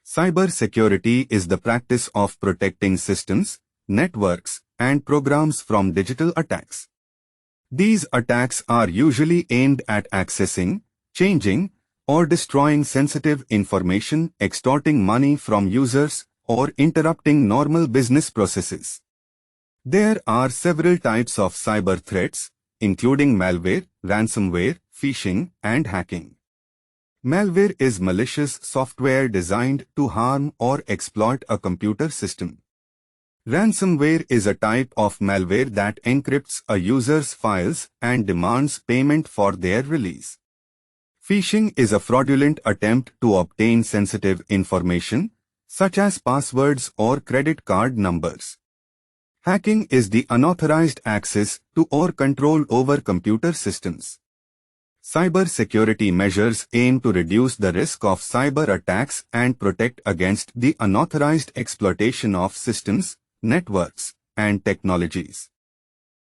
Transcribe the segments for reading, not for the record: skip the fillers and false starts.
Cybersecurity is the practice of protecting systems, networks, and programs from digital attacks. These attacks are usually aimed at accessing, changing, or destroying sensitive information, extorting money from users, or interrupting normal business processes. There are several types of cyber threats, including malware, ransomware, phishing, and hacking. Malware is malicious software designed to harm or exploit a computer system. Ransomware is a type of malware that encrypts a user's files and demands payment for their release. Phishing is a fraudulent attempt to obtain sensitive information, such as passwords or credit card numbers. Hacking is the unauthorized access to or control over computer systems. Cybersecurity measures aim to reduce the risk of cyber attacks and protect against the unauthorized exploitation of systems, networks, and technologies.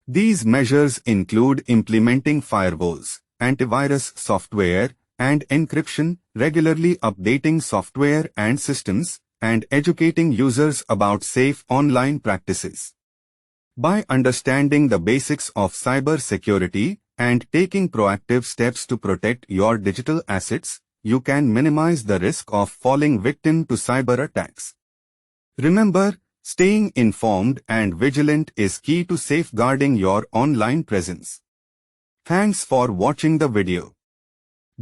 These measures include implementing firewalls, antivirus software, and encryption, regularly updating software and systems, and educating users about safe online practices. By understanding the basics of cybersecurity and taking proactive steps to protect your digital assets, you can minimize the risk of falling victim to cyber attacks. Remember, staying informed and vigilant is key to safeguarding your online presence. Thanks for watching the video.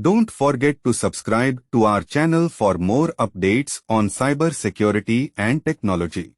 Don't forget to subscribe to our channel for more updates on cybersecurity and technology.